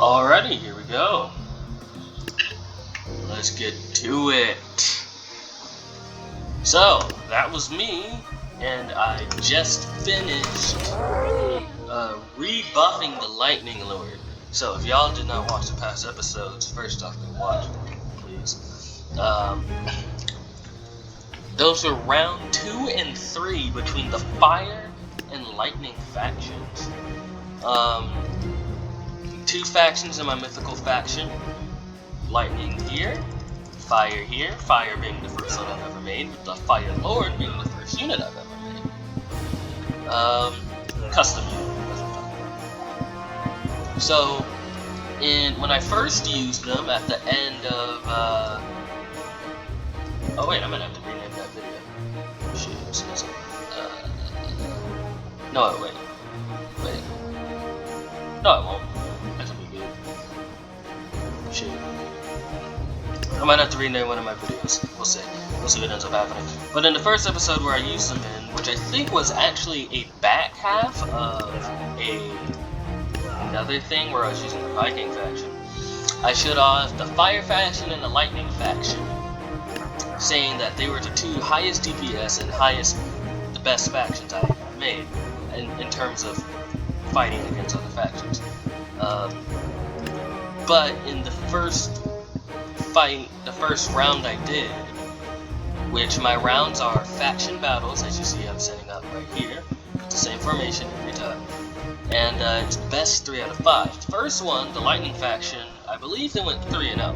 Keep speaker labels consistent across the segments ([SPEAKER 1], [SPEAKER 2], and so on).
[SPEAKER 1] Alrighty, here we go. Let's get to it. So, that was me, and I just finished rebuffing the Lightning Lord. So, if y'all did not watch the past episodes, first off, go watch them, please. Those were round 2 and 3 between the Fire and Lightning factions. Two factions in my mythical faction. Lightning here, Fire here, Fire being the first one I've ever made, with the Fire Lord being the first unit I've ever made. Custom unit, that's what I'm talking about. So, when I first used them at the end of, oh wait, I'm gonna have to rename that video. Shit, no, wait. No, it won't. That'll be good. Shit. I might have to rename one of my videos. We'll see. We'll see what ends up happening. But in the first episode where I used them in, which I think was actually a back half of another thing where I was using the Viking faction, I showed off the Fire faction and the Lightning faction, saying that they were the two highest DPS and the best factions I made in terms of fighting against other factions. But in the first fight, the first round I did, which my rounds are faction battles, as you see I'm setting up right here, with the same formation every time, and it's best 3 out of 5. The first one, the Lightning faction, I believe they went 3-0.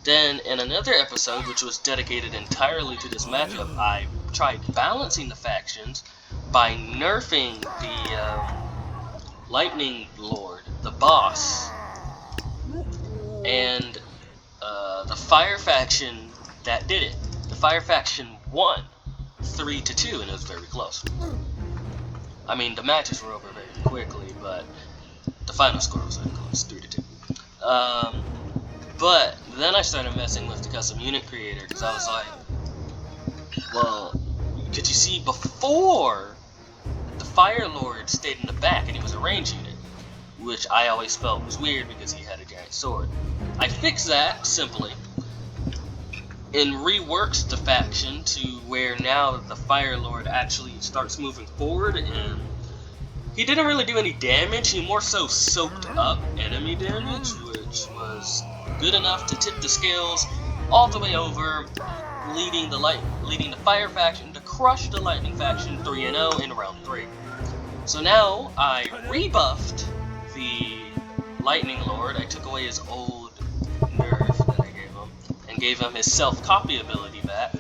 [SPEAKER 1] Then in another episode, which was dedicated entirely to this matchup, I tried balancing the factions by nerfing the Lightning Lord, the boss, and the Fire faction that did it. The Fire faction won 3-2, and it was very close. I mean, the matches were over very quickly, but the final score was very close, 3-2. But then I started messing with the custom unit creator, because I was like, well, could you see before the Fire Lord stayed in the back and he was a range unit, which I always felt was weird because he had a giant sword. I fixed that simply and reworked the faction to where now the Fire Lord actually starts moving forward, and he didn't really do any damage. He more so soaked up enemy damage, which was good enough to tip the scales all the way over, leading the Fire faction to crush the Lightning faction 3-0 in round 3. So now I rebuffed the Lightning Lord. I took away his old nerf that I gave him and gave him his self-copy ability back,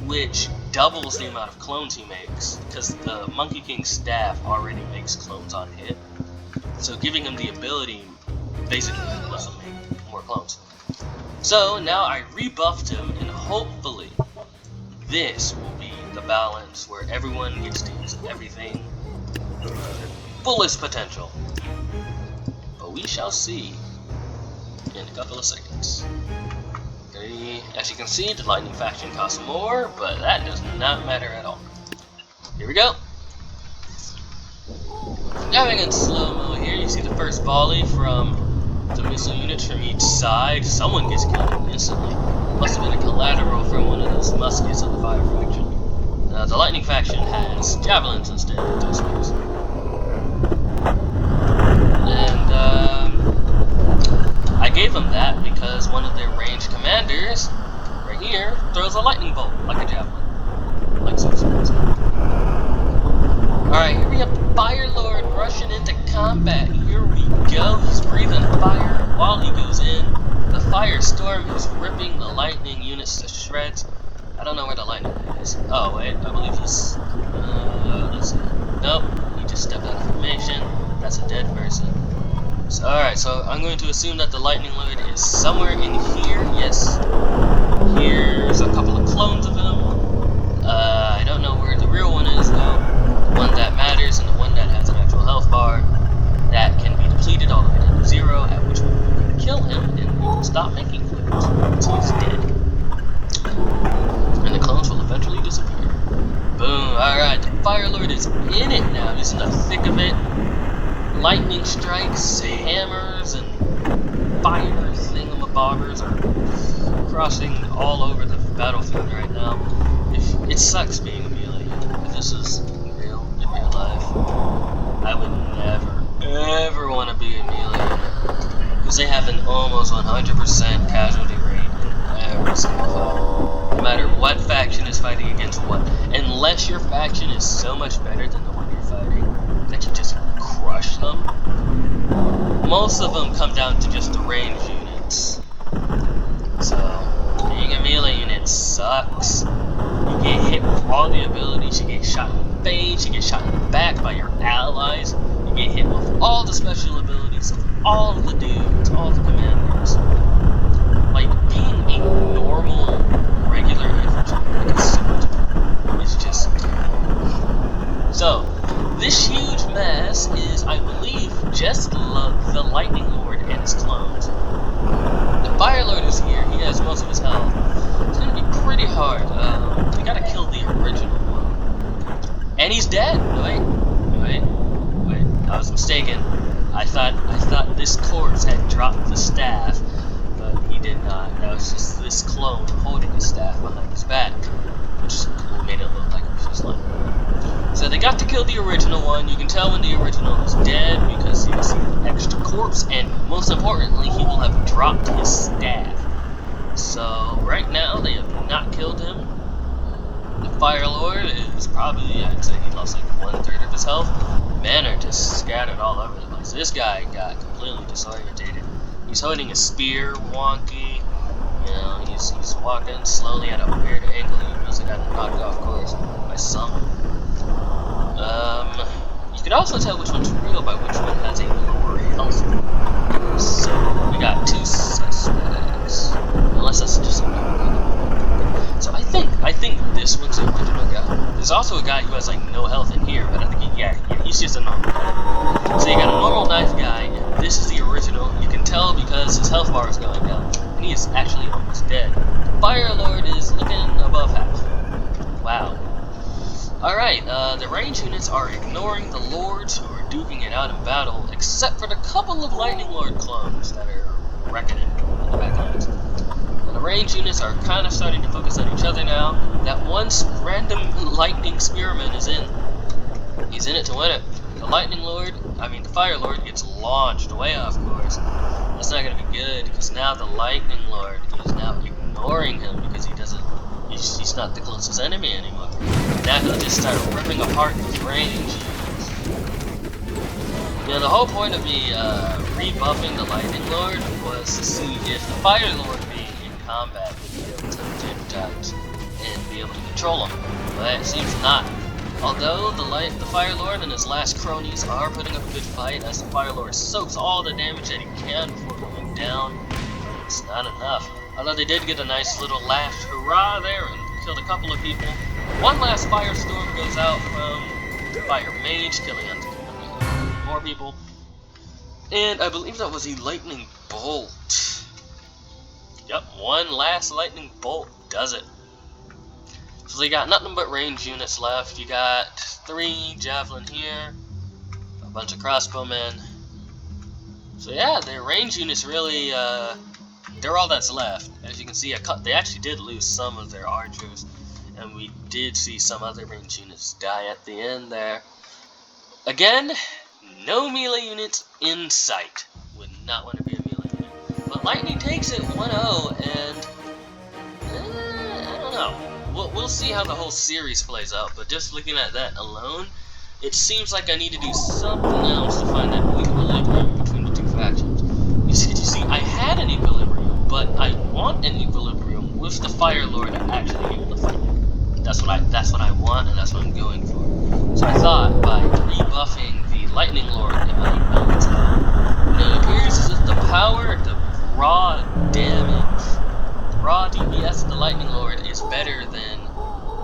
[SPEAKER 1] which doubles the amount of clones he makes, because the Monkey King staff already makes clones on hit. So giving him the ability basically lets him make more clones. So now I rebuffed him, and hopefully this will be the balance where everyone gets to use everything to their fullest potential. But we shall see in a couple of seconds. Okay, as you can see, the Lightning faction costs more, but that does not matter at all. Here we go. Now we're in slow-mo here. You see the first volley from the missile units from each side. Someone gets killed instantly. Must have been a collateral from one of those muskets of the Fire faction. The Lightning faction has javelins instead of two spears. And I gave them that because one of their ranged commanders, right here, throws a lightning bolt like a javelin. Like some swords. Alright, here we have the Fire Lord rushing into combat. Here we go. He's breathing fire while he goes in. The Firestorm is ripping the Lightning units to shreds. I don't know where the Lightning is. Oh, wait. I believe he's... let's see. Nope. He just stepped out of formation. That's a dead person. So, alright, so I'm going to assume that the Lightning Lord is somewhere in here. Yes. Here's a couple of clones of him. I don't know where the real one is, though. The one that matters and the one that has an actual health bar that can be depleted all the way down to 0, at which point we're going to kill him and we will stop making clones once he's dead. And the clones will eventually disappear. Boom, alright, the Fire Lord is in it now. He's in the thick of it. Lightning strikes, hammers, and fire thingamabobbers are crossing all over the battlefield right now. It sucks being a melee unit. If this is in real life, I would never, ever want to be a melee unit. Because they have an almost 100% casualty rate in every single fight. No matter what faction is fighting against what. Unless your faction is so much better than the one you're fighting that you just crush them. Most of them come down to just the range units. So, being a melee unit sucks. You get hit with all the abilities, you get shot in the face, you get shot in the back by your allies, you get hit with all the special abilities of all of the dudes, all the commanders. Like, being a normal, regular infantry is so much better. It's just... So, this huge mass is, I believe, just the Lightning Lord and his clones. The Fire Lord is here, he has most of his health. It's gonna be pretty hard. You gotta kill the original one. And he's dead! Wait, I was mistaken. I thought this corpse had dropped the staff, but he did not. That was just this clone holding his staff behind his back, which made it look like it was just like... So they got to kill the original one. You can tell when the original is dead because you can see the extra corpse, and most importantly, he will have dropped his staff. So right now they have not killed him. The Fire Lord is probably, I'd say he lost like 1/3 of his health. Men are just scattered all over the place. This guy got completely disorientated. He's holding a spear, wonky. You know, he's walking slowly at a weird angle. He must have gotten knocked off course by something. You can also tell which one's real by which one has a lower health. So, we got 2 suspects. Unless that's just a normal guy. So I think this one's the original guy. There's also a guy who has like no health in here, but I think he's just a normal guy. So you got a normal knife guy, and this is the original. You can tell because his health bar is going down. And he is actually almost dead. Fire Lord is looking above half. Wow. Alright, the range units are ignoring the lords who are duking it out in battle, except for the couple of Lightning Lord clones that are wrecking it in the back lines. And the range units are kind of starting to focus on each other now. That one random Lightning Spearman is in. He's in it to win it. The the Fire Lord gets launched way off course. That's not going to be good, because now the Lightning Lord is now ignoring him because he's not the closest enemy anymore. Now he'll just start ripping apart his range. You know, the whole point of me rebuffing the Lightning Lord was to see if the Fire Lord being in combat would be able to jam and be able to control him. But it seems not. Although the Fire Lord and his last cronies are putting up a good fight, as the Fire Lord soaks all the damage that he can before going down, it's not enough. Although they did get a nice little last hurrah there and killed a couple of people. One last firestorm goes out from the Fire Mage, killing more people. And I believe that was a Lightning Bolt. Yep, one last Lightning Bolt does it. So they got nothing but range units left. You got 3 Javelin here, a bunch of crossbowmen. So yeah, their range units really, they're all that's left. As you can see, they actually did lose some of their archers, and we did see some other range units die at the end there. Again, no melee units in sight. Would not want to be a melee unit. But Lightning takes it 1-0, and I don't know. We'll see how the whole series plays out, but just looking at that alone, it seems like I need to do something else to find that equilibrium between the two factions. You see, I had an equilibrium, but I want an equilibrium with the Fire Lord actually able to fight. That's what I want, and that's what I'm going for. So I thought by rebuffing the Lightning Lord, it might balance out. And it appears as if the power, the raw damage, raw DPS of the Lightning Lord is better than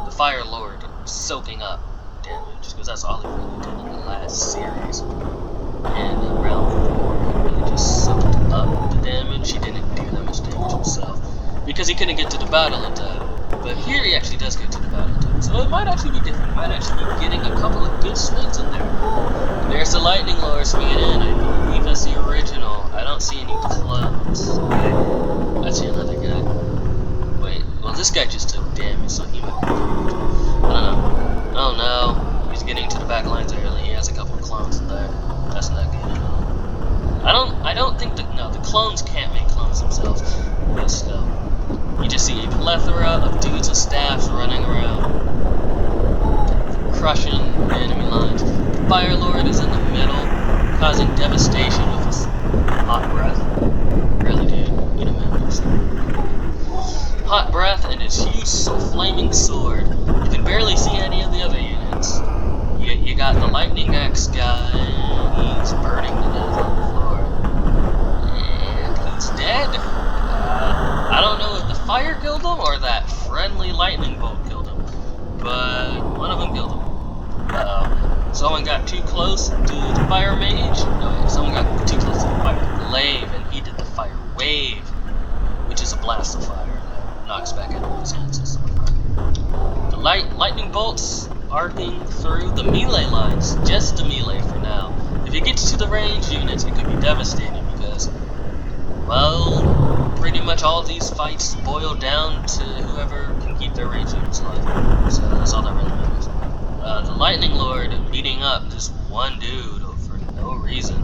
[SPEAKER 1] the Fire Lord soaking up damage, because that's all he really did in the last series. And in round 4, he really just soaked up the damage. He didn't do that much damage himself, because he couldn't get to the battle in time. But here he actually does get to the battle in time, so it might actually be different. He might actually be getting a couple of good swings in there. There's the Lightning Lord swinging in. I believe that's the original. I don't see any don't think that, no, the clones can't make clones themselves, but still. You just see a plethora of dudes with staffs running around, crushing enemy lines. The Fire Lord is in the middle, causing devastation with his hot breath. Really, dude, wait a minute. Hot breath and his huge flaming sword. You can barely see any of the other units. You got the Lightning Axe guy, he's burning to death on the floor. And he's dead. I don't know if the fire killed him or that friendly lightning bolt killed him, but one of them killed him. Uh-oh. Someone got too close to the fire mage. No, someone got too close to the fire glaive, and he did the fire wave, which is a blast of fire that knocks back enemies' hand system. The lightning bolts arcing through the melee lines, just the melee for now. If it gets to the range units, it could be devastating because, well, pretty much all these fights boil down to whoever can keep their range units alive. So that's all that really matters. The Lightning Lord beating up this one dude for no reason.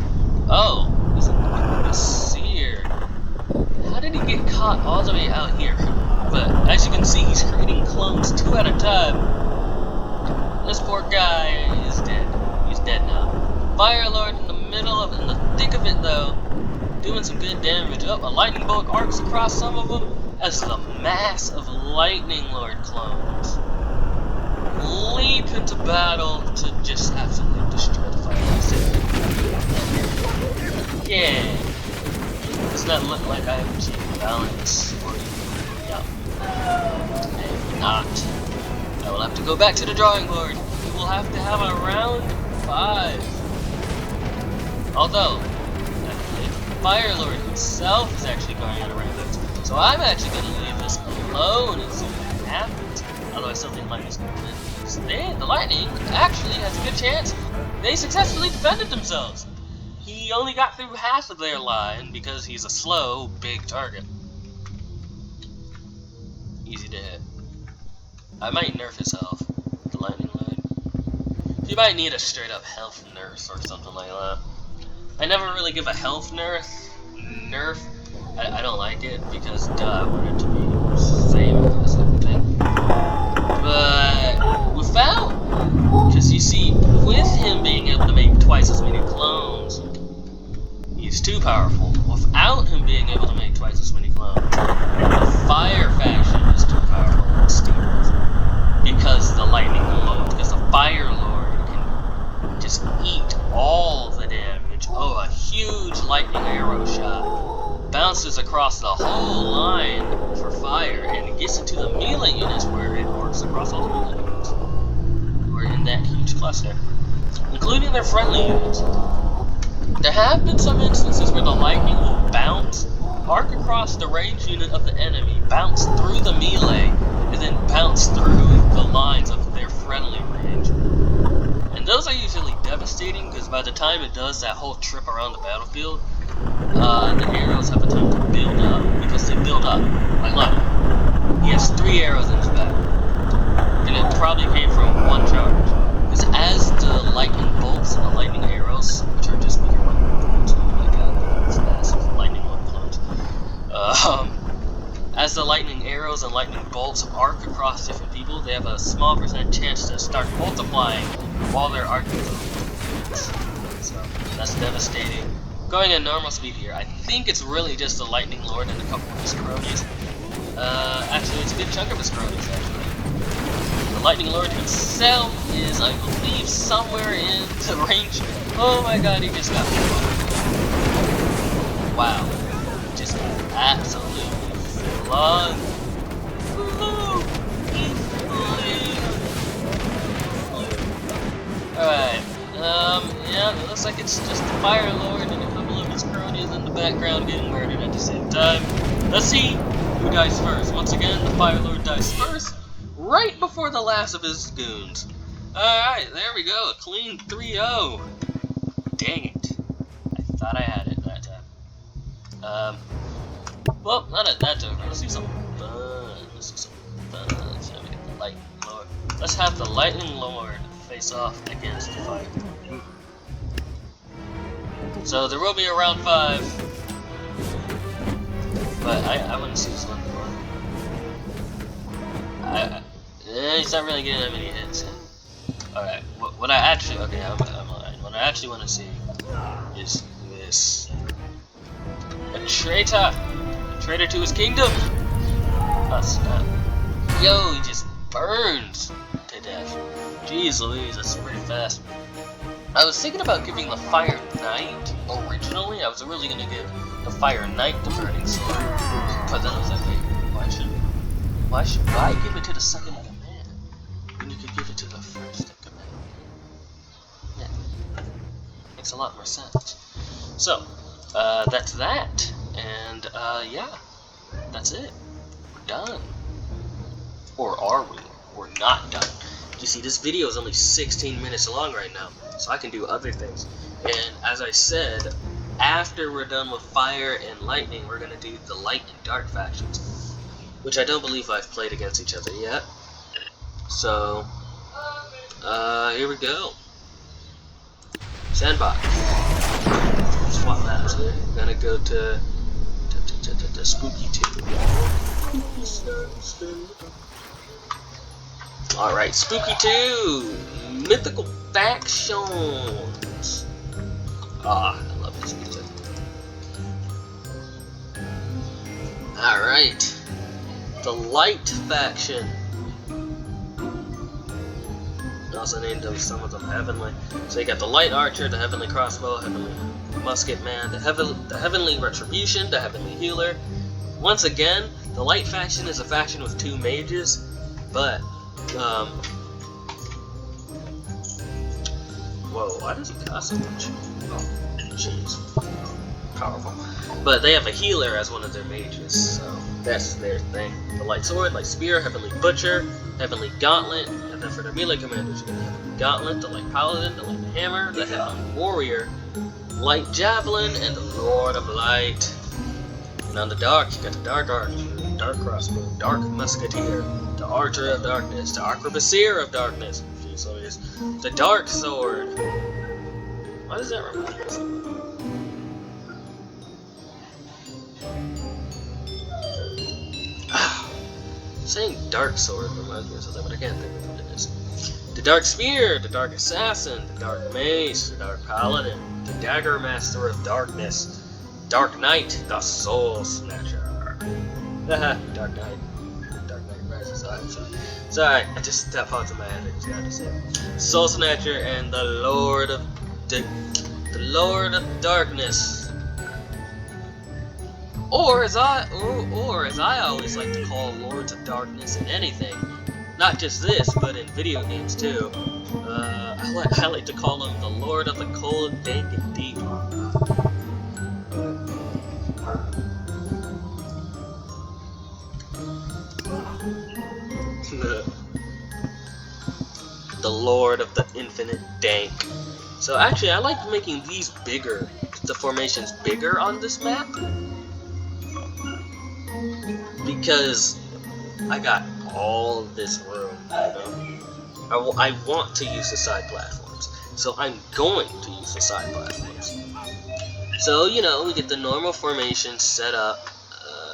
[SPEAKER 1] Oh, he's a seer. How did he get caught all the way out here? But as you can see, he's creating clones 2 at a time. This poor guy is dead. He's dead now. Fire Lord in the middle in the thick of it though, doing some good damage. Oh, a lightning bolt arcs across some of them as the mass of Lightning Lord clones leap into battle to just absolutely destroy the Fire Lord city. Yeah. Does not look like I have achieved balance or yeah. If not, I will have to go back to the drawing board. We will have to have a round 5. Although, Fire Lord himself is actually going on a rampage, so I'm actually going to leave this alone and see what happens. Although I still think Lightning's going to win. The Lightning actually has a good chance. They successfully defended themselves. He only got through half of their line because he's a slow, big target. Easy to hit. I might nerf his health, the Lightning Lord. He might need a straight up health nerf or something like that. I never really give a health nerf. I don't like it because I want it to be the same as everything. But without, because you see, with him being able to make twice as many clones, he's too powerful. Without him being able to make twice as many clones, the Fire faction is too powerful and steals. Because the Lightning Lord, because the Fire Lord can just eat all the damage. Oh, a huge lightning arrow shot bounces across the whole line for fire, and it gets into the melee units where it works across all the melee units. We're in that huge cluster, including their friendly units. There have been some instances where the lightning will bounce, arc across the range unit of the enemy, bounce through the melee, and then bounce through the lines of their friendly range. And those are usually devastating because by the time it does that whole trip around the battlefield, the arrows have a time to build up, because they build up. Like, look, he has 3 arrows in his back, and it probably came from one charge. Because as the lightning bolts and the lightning arrows, which are just bigger lightning bolts, like these massive lightning clones, as the lightning arrows and lightning bolts arc across different people, they have a small percent chance to start multiplying while they're arcing through. So that's devastating. Going at normal speed here, I think it's really just the Lightning Lord and a couple of his cronies. Actually, it's a good chunk of his cronies, actually. The Lightning Lord himself is, I believe, somewhere in the range. Oh my god, he just got flooded. Wow. He just got absolutely flooded. Alright. Yeah, it looks like it's just the Fire Lord and a couple of his cronies in the background getting murdered at the same time. Let's see who dies first. Once again, the Fire Lord dies first, right before the last of his goons. Alright, there we go, a clean 3-0. Dang it. I thought I had it that time. Well, not at that time. Let's do some fun. Let's do some fun. So we get the Lightning Lord. Let's have the Lightning Lord face off against the Fire. So there will be a round 5. But I want to see this one more. He's not really getting that many hits. Alright, what I actually, okay, I'm lying. What I actually want to see is this. A traitor to his kingdom! Oh snap. Yo, he just burns to death. Jeez Louise, that's pretty fast. I was thinking about giving the Fire Knight originally. I was really gonna give the Fire Knight the Burning Sword. But then I was like, wait, why give it to the second in command when you could give it to the first in command? Yeah. Makes a lot more sense. So, that's that. And yeah. That's it. We're done. Or are we? We're not done. You see, this video is only 16 minutes long right now, so I can do other things. And as I said, after we're done with Fire and Lightning, we're gonna do the Light and Dark factions, which I don't believe I've played against each other yet. So, here we go. Sandbox. Swap maps here. We're gonna go to Spooky 2. Alright, Spooky 2! Mythical Factions! Ah, I love this music. Alright. The Light Faction. Also named some of them Heavenly. So you got the Light Archer, the Heavenly Crossbow, Heavenly Musket Man, the Heavenly Retribution, the Heavenly Healer. Once again, the Light Faction is a faction with 2 mages, but whoa, why does he cost so much? Oh, jeez. Powerful. But they have a healer as one of their mages, so that's their thing. The Light Sword, Light Spear, Heavenly Butcher, Heavenly Gauntlet, and then for the melee commanders, you can have the Gauntlet, the Light Paladin, the Light Hammer, the Heavenly Warrior, Light Javelin, and the Lord of Light. And on the Dark, you got the Dark Archer, Dark Crossbow, Dark Musketeer, the Archer of Darkness, the Arquebusier of Darkness, jeez, so it is, the Dark Sword. Why does that remind me of something? Saying Dark Sword reminds me of something, but I can't think of what it is. The Dark Spear, the Dark Assassin, the Dark Mace, the Dark Paladin, the Dagger Master of Darkness, Dark Knight, the Soul Snatcher. Haha, Dark Knight. Dark Knight Rises. Sorry, I just that popped in my head. I just got to say it. Soul Snatcher and the Lord of Darkness. Or as I always like to call Lords of Darkness in anything, not just this, but in video games too. I like to call him the Lord of the Cold, Dank, and Deep. The Lord of the Infinite Dank. So actually, I like making these bigger, the formations bigger on this map, because I got all this room, you know? I want to use the side platforms, so I'm going to use the side platforms. So, you know, we get the normal formation set up.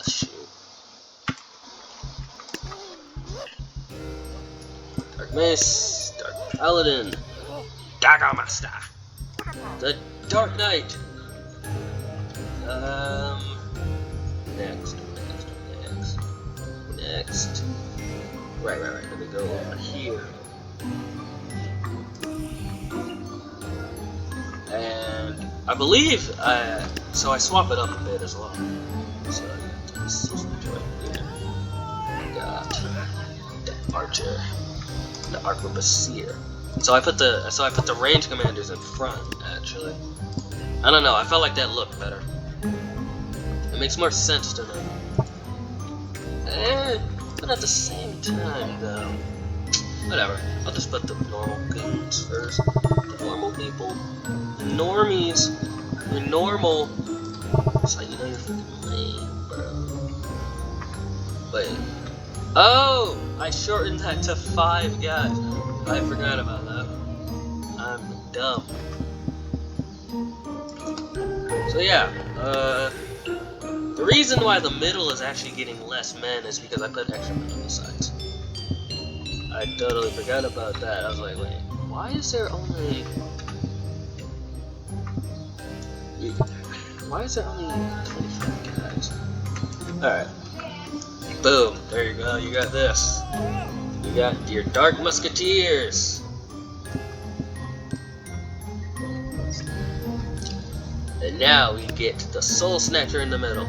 [SPEAKER 1] Shoot. Dark Mace, Dark Paladin, Dagger Master, the Dark Knight. Next. Right. Let me go over here. And I believe, so I swap it up a bit as well. So this is right here. Got the Archer, the Arquebusier. So I put the range commanders in front. Actually, I don't know. I felt like that looked better. It makes more sense to me. But at the same time, though, whatever. I'll just put the normal goons first. The normal people. The normies. You're normal. That's how you know you're freaking lame, bro. Wait. Oh! I shortened that to 5 guys. I forgot about that. I'm dumb. So yeah, the reason why the middle is actually getting less men is because I put extra men on the sides. I totally forgot about that. I was like, wait, why is there only... Why is there only 25 guys? Alright. Boom. There you go. You got this. You got your Dark Musketeers. And now we get the Soul Snatcher in the middle.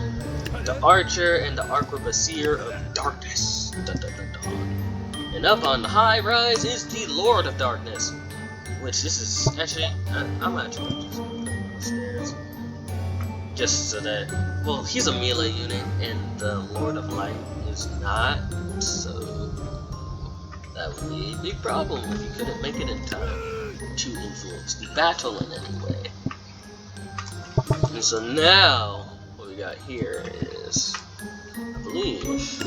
[SPEAKER 1] The Archer and the Arquebusier of Darkness. Dun, dun, dun, dun. And up on the high rise is the Lord of Darkness. Which this is actually... I'm actually just going upstairs. Just so that... Well, he's a melee unit and the Lord of Light is not. So... that would be a big problem if you couldn't make it in time to influence the battle in any way. And so now, what we got here is, I believe, it's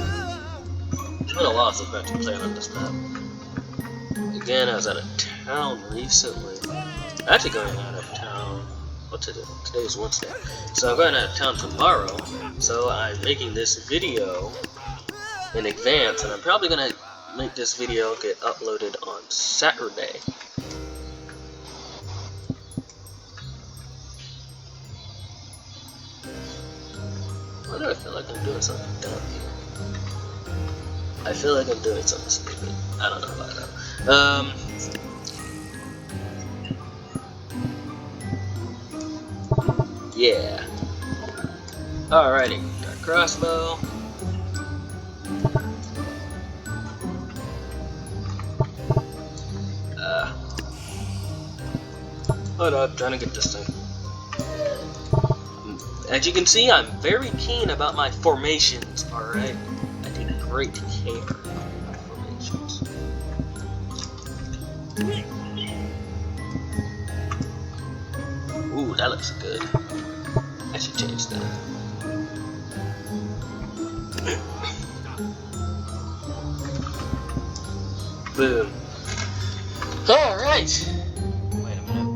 [SPEAKER 1] been a while since I've actually played on this map. Again, I was out of town recently. I'm actually going out of town, what's it? Today's Wednesday. So I'm going out of town tomorrow, so I'm making this video in advance, and I'm probably going to make this video get uploaded on Saturday. Why do I feel like I'm doing something dumb here? I feel like I'm doing something stupid. I don't know about that. Yeah. Alrighty. Dark crossbow. Hold up, trying to get this thing. As you can see, I'm very keen about my formations, alright? I take great care of my formations. Ooh, that looks good. I should change that. Boom. Alright! Wait a minute.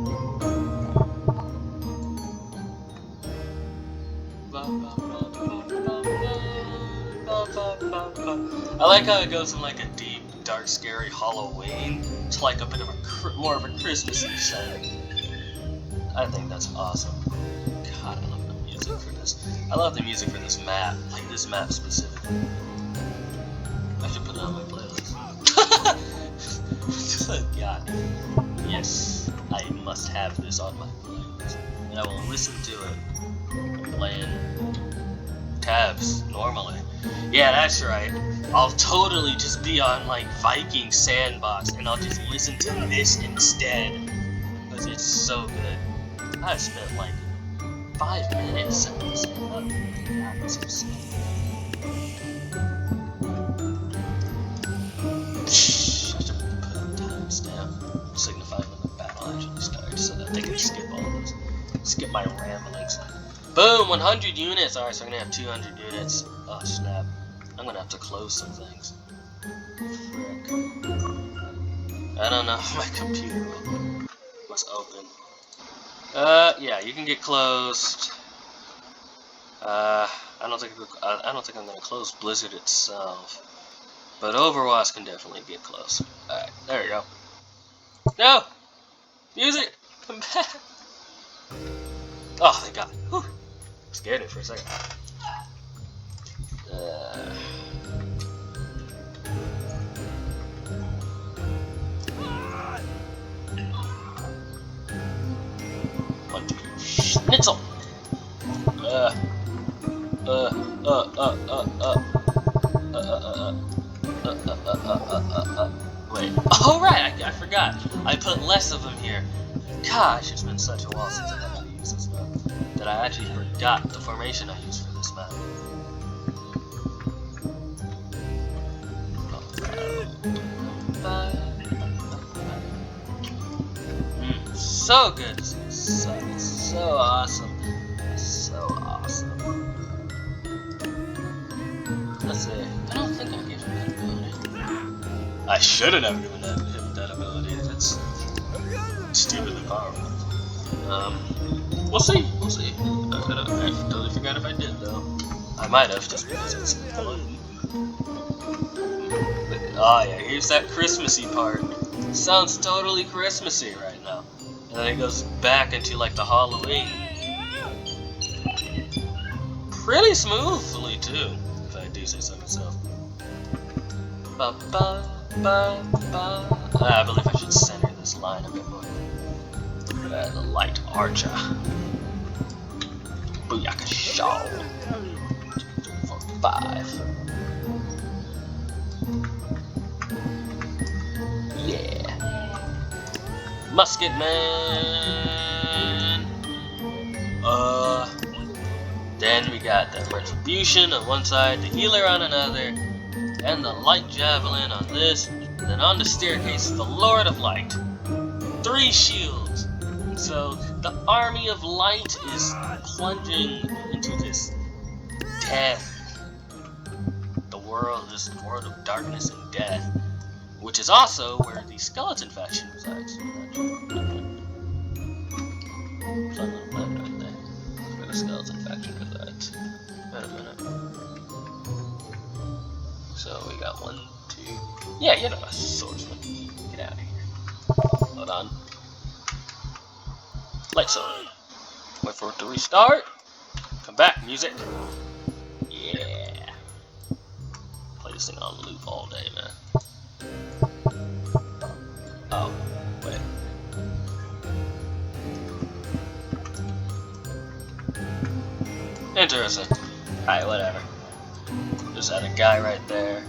[SPEAKER 1] I like how it goes from like a deep, dark, scary Halloween to like a bit of a more of a Christmassy setting. I think that's awesome. God, I love the music for this. I love the music for this map, like this map specifically. I should put it on my playlist. God, yes, I must have this on my playlist, and I will listen to it. Playing tabs normally. Yeah, that's right. I'll totally just be on like Viking Sandbox and I'll just listen to this instead because it's so good. I spent like 5 minutes on this. God, it's so sick. I should put a timestamp signifying when the battle actually starts so that they can skip all this. Skip my ramblings. Boom! 100 units! Alright, so I'm gonna have 200 units. Oh snap. I'm gonna have to close some things. Frick. I don't know if my computer was open. Yeah, you can get closed. I don't think I'm gonna close Blizzard itself. But Overwatch can definitely get close. Alright, there you go. No! Music! Come back! Oh, thank God. Whew. Scared it for a second. One, two, schnitzel! Wait. Oh, right! I forgot. I put less of them here. Gosh, it's been such a while since I actually used this map that I actually forgot the formation I used for this map. So good. So awesome. So awesome. Let's see. I don't think I gave him that ability. I shouldn't have given him that ability. It's stupidly powerful. We'll see. We'll see. forgot if I did though. I might have, just because it's fun. But, oh yeah, here's that Christmassy part. Sounds totally Christmassy right now. And then it goes back into like the Halloween. Pretty smoothly too, if I do say so myself. Ba ba ba ba. I believe I should center this line a bit more. The light archer. Booyaka shaw. 1, 2, 3, 4, 5. Yeah. Musket man. Then we got the retribution on one side, the healer on another, and the light javelin on this. And then on the staircase, the Lord of Light. 3 shields. And so the army of light is plunging into this death. The world, this world of darkness and death. Which is also where the skeleton faction resides. The skeleton faction resides. Wait a minute. So we got 1, 2. Yeah, you know, a swordsman. Get out of here. Hold on. Light sword. Wait for it to restart. Come back, music. Yeah. Play this thing on loop all day, man. Oh, wait. Interesting. Alright, whatever. There's that a guy right there.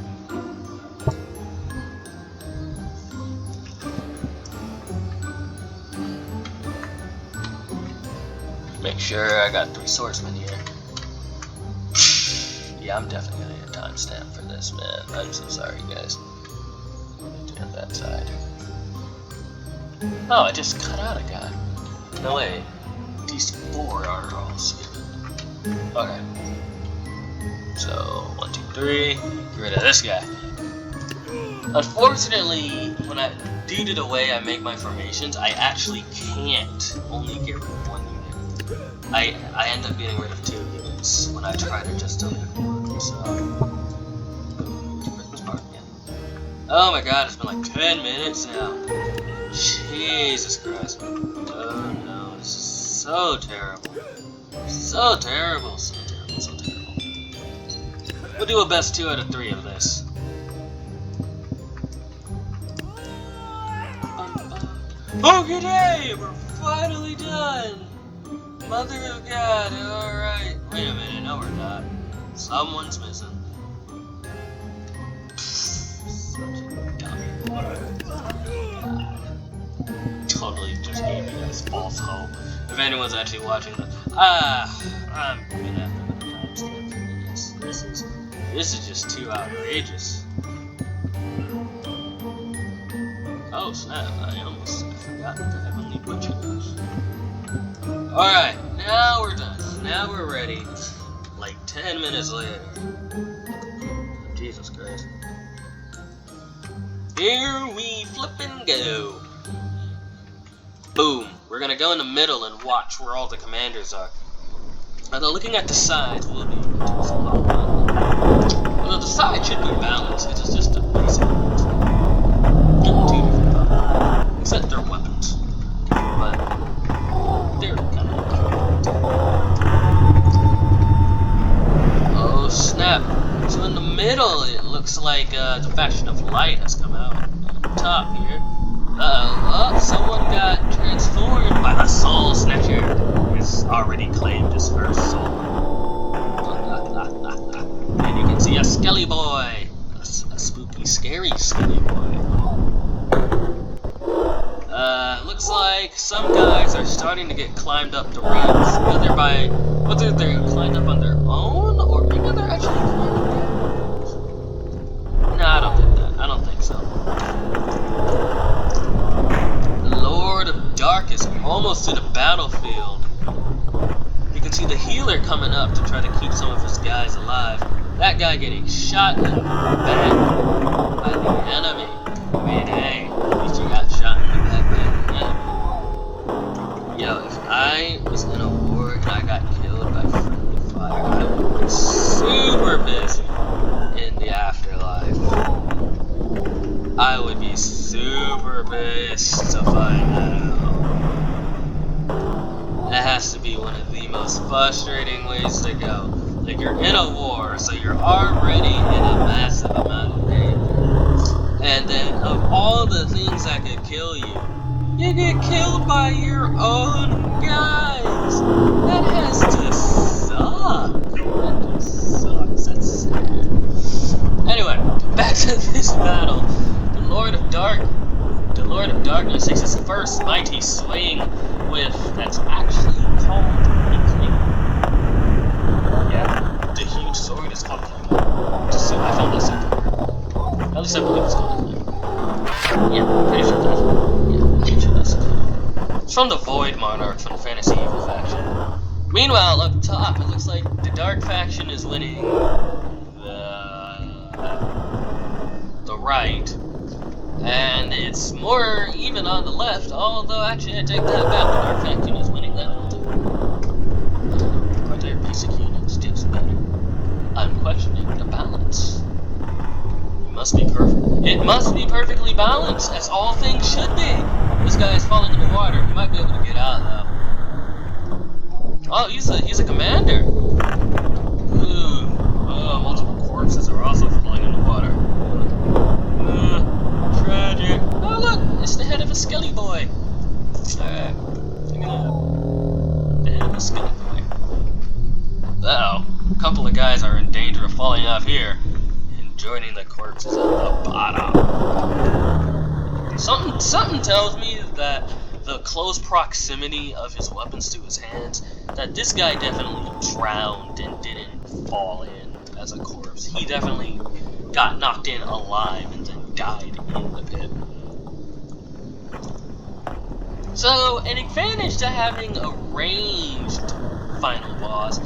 [SPEAKER 1] Make sure I got 3 swordsmen here. Yeah, I'm definitely gonna get a timestamp for this, man. I'm so sorry, guys. On that side. Oh, I just cut out a guy. No way. These 4 are all skipped. Okay. So, 1, 2, 3. Get rid of this guy. Unfortunately, due to the way I make my formations, I actually can't only get rid of 1 unit. I end up getting rid of 2 units when I try to just delete 1. So, Christmas party again. Oh my god, it's been like 10 minutes now. Jesus Christ. Oh no, this is so terrible. So terrible, so terrible, so terrible. We'll do a best 2 out of 3 of this. Okay, day! We're finally done! Mother of God, alright. Wait a minute, no we're not. Someone's missing. Such a dummy. Totally just gave you guys false hope. If anyone's actually watching this, I'm gonna have to put a timestamp for this. This is just too outrageous. Oh snap! I almost forgot the Heavenly Butcher goes. Alright, now we're done. Now we're ready. Like 10 minutes later. Jesus Christ. Here we flippin' go. Boom. We're gonna go in the middle and watch where all the commanders are. Although looking at the sides, we'll be able to see although the side should be balanced, it is just a basic 2 different problems. Except their weapons. But they're kind of oh snap. So in the middle it looks like the faction of light has come out on top here. Oh, someone got transformed by the Soul Snatcher, who has already claimed his first soul. And you can see a Skelly Boy, a spooky, scary Skelly Boy. Looks like some guys are starting to get climbed up the ramps, whether they're climbed up on their own, or maybe they're actually climbing ramps. No, I don't think that. I don't think so. Lord of Dark is almost to the battlefield. You can see the healer coming up to try to keep some of his guys alive. That guy getting shot in the back by the enemy. I mean, hey, at least you got shot in the back by the enemy. Yo, if I was in a war and I got killed by friendly fire, I would be super pissed to find that out. That has to be one of the most frustrating ways to go. Like, you're in a war, so you're already in a massive amount of danger. And then, of all the things that could kill you, you get killed by your own guys. That has to suck. That just sucks. That's sad. Anyway, back to this battle. The Lord of Darkness takes his first mighty swing with that's actually called a Claymore. Yeah, the huge sword is called Claymore. I found that separate. At least I believe it's called a Claymore. Yeah, pretty sure that's it. It's from the Void Monarch from the Fantasy Evil faction. Meanwhile, up top, it looks like the Dark faction is winning the right. And it's more even on the left, although actually I take that back, the Dark faction is winning that one too. Are their basic units just better? I'm questioning the balance. It must be perfectly balanced, as all things should be. This guy is falling in the water, he might be able to get out though. Oh, he's a commander! Ooh, multiple corpses are also falling in the water. Tragic. Oh look, it's the head of a skelly boy. Alright, look at that. The head of a skelly boy. Uh-oh, a couple of guys are in danger of falling off here and joining the corpses at the bottom. Something tells me that the close proximity of his weapons to his hands, that this guy definitely drowned and didn't fall in as a corpse. He definitely got knocked in alive and then died in the pit. So, an advantage to having a ranged final boss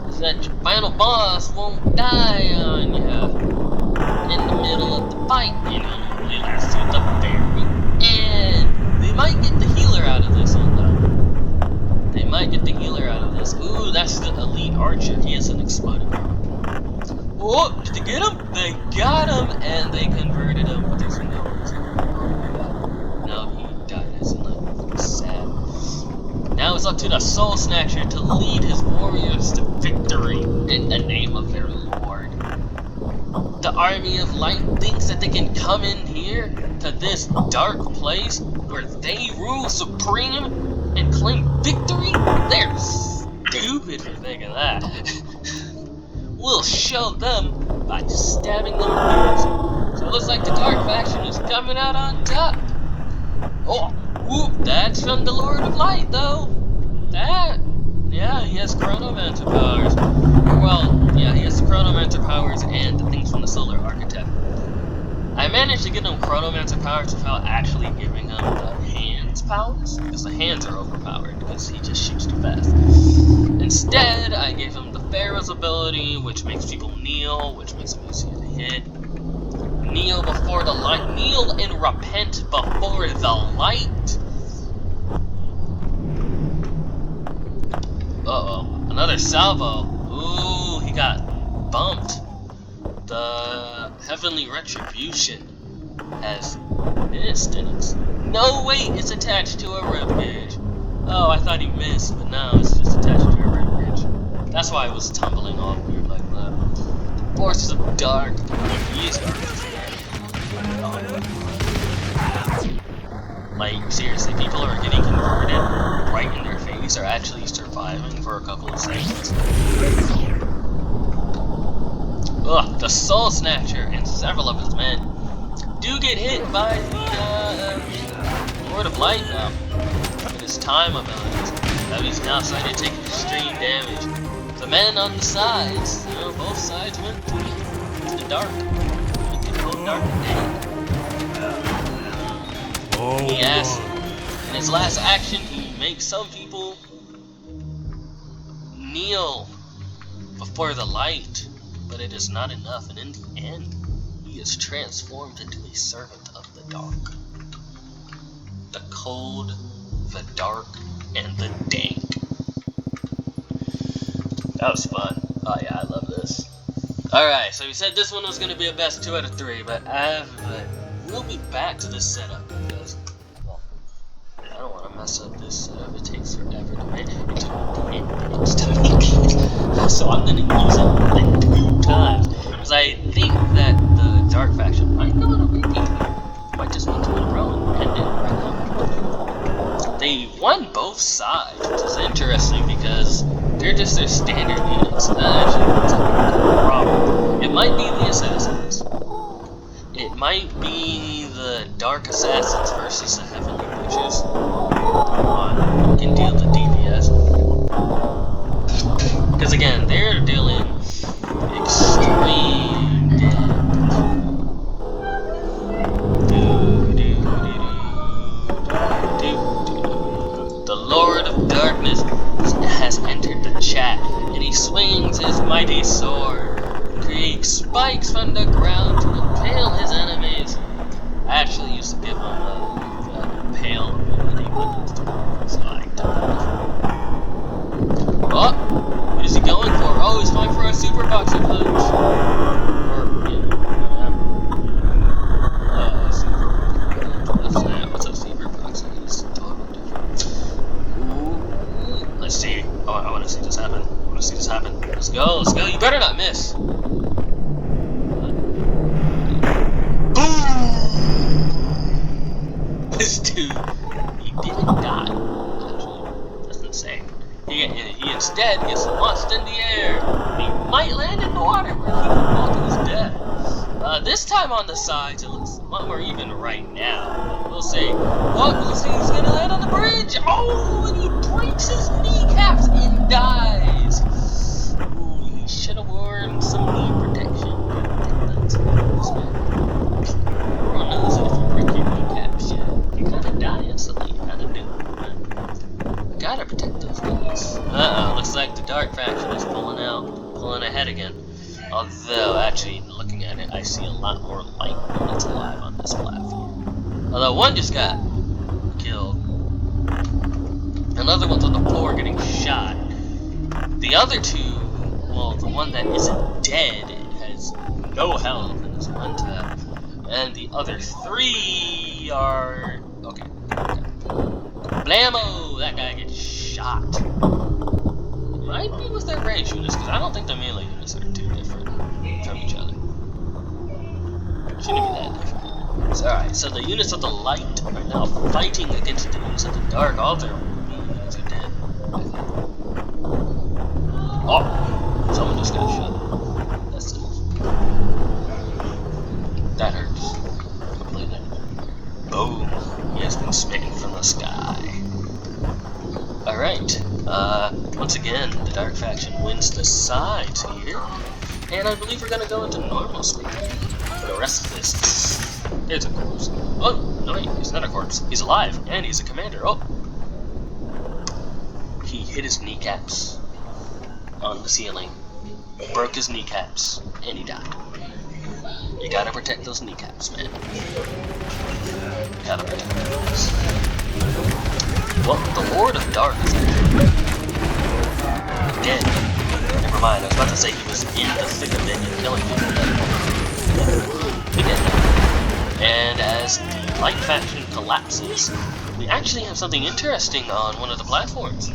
[SPEAKER 1] is that your final boss won't die on you in the middle of the fight, and he'll only last to the very end. They might get the healer out of this one, though. They might get the healer out of this. Ooh, that's the elite archer. He is an exploding arrow. Oh, did they get him? They got him, and they converted him, but there's no reason. No, he died as a life. Sad. Now it's up to the Soul Snatcher to lead his warriors to victory in the name of their Lord. The Army of Light thinks that they can come in here to this dark place where they rule supreme and claim victory? They're stupid for thinking that. We'll show them by stabbing them first. So it looks like the Dark faction is coming out on top. Oh, whoop, that's from the Lord of Light, though. Yeah, he has Chronomancer powers. Well, yeah, he has the Chronomancer powers and the things from the Solar Architect. I managed to get him Chronomancer powers without actually giving him the hands powers, because the hands are overpowered, because he just shoots too fast. Instead, I gave him the Pharaoh's ability, which makes people kneel, which makes them easier to hit. Kneel before the light. Kneel and repent before the light. Uh-oh. Another salvo. Ooh, he got bumped. The Heavenly Retribution has missed, and it's... No, wait, it's attached to a ribcage. Oh, I thought he missed, but no, it's just attached to a ribcage. That's why it was tumbling all weird like that. Forces of Dark. He is dark. Like, seriously, people are getting converted right in their face are actually surviving for a couple of seconds. Ugh, the Soul Snatcher and several of his men do get hit by the Lord of Light now. With his time abilities. That he's now starting to take extreme damage. The men on the sides, you know, both sides went to the dark. Went to both dark and dead. He asked, in his last action, he makes some people kneel before the light, but it is not enough, and in the end, he is transformed into a servant of the dark. The cold, the dark, and the dank. That was fun. Oh yeah, I love this. Alright, so we said this one was going to be a best 2 out of 3, but I have we'll be back to this setup because, well, I don't want to mess up this setup. It takes forever to make. It took 10 minutes to make it, so I'm gonna use it like 2 times because I think that the Dark faction might go on a repeat here. Might just win 2 in a row and end it right now. They won both sides, which is interesting because they're just their standard units. That actually means a problem. It might be the assassins. It might be the Dark Assassins versus the Heavenly Witches. One can deal the DPS. Because again, they're dealing extreme damage. The Lord of Darkness has entered the chat, and he swings his mighty sword, creating spikes from the ground to impale his enemies. I actually used to give him a impale ability when he threw, so I don't. Oh, what is he going for? Oh, he's going for a super boxing punch. Or, yeah, what's that? What's a super boxing? It's totally different. Ooh, let's see. Oh, I want to see this happen. I want to see this happen. Let's go, let's go. You better not miss. This dude, he didn't die. Actually, that's insane. He instead gets launched in the air. He might land in the water where he can fall to his death. This time on the sides, it looks, or even right now, we'll say, what? We'll see he's gonna land on the bridge. Oh, and he breaks his kneecaps and dies. Ooh, he should have worn some knee protection. That's everyone knows that if you break your kneecaps, you kind of die instantly. You gotta do it. Gotta protect those guys. Looks like the Dark faction is pulling ahead again. Although, actually, looking at it, I see a lot more light units alive on this platform. Although one just got killed. Another one's on the floor getting shot. The other two, well, the one that isn't dead has no health and is one tap. And the other 3 are... Okay. Blammo! That guy gets shot. It might be with their range units, because I don't think the melee units are too different from each other. Shouldn't be that different. So, alright, so the units of the light are now fighting against the units of the dark. All their units are dead. Oh! Someone just got shot. That's it. That hurts. Completely. Boom. He has been smitten from the sky. Alright. Once again, the Dark faction wins the sides here. And I believe we're gonna go into normal sleep for the rest of this. There's a corpse. Oh, no wait, he's not a corpse. He's alive, and he's a commander. Oh! He hit his kneecaps on the ceiling, broke his kneecaps, and he died. You gotta protect those kneecaps, man. You gotta protect those. Well, the Lord of Dark is dead. Never mind, I was about to say he was in the thick of it and killing people. He did that. And as the Light faction collapses, we actually have something interesting on one of the platforms.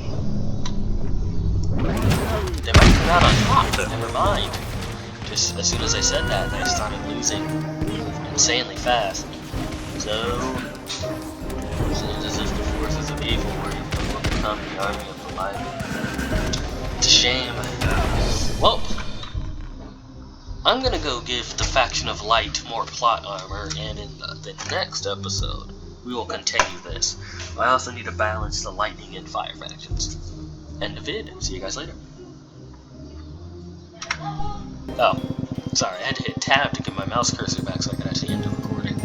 [SPEAKER 1] They might come out on top, but never mind. Just as soon as I said that, they started losing insanely fast. So this is the forces of evil where you can overcome the army of the light. It's a shame. Well, I'm gonna go give the faction of light more plot armor, and in the next episode, we will continue this. I also need to balance the lightning and fire factions. End of vid. See you guys later. Oh, sorry, I had to hit tab to get my mouse cursor back so I could actually end the recording.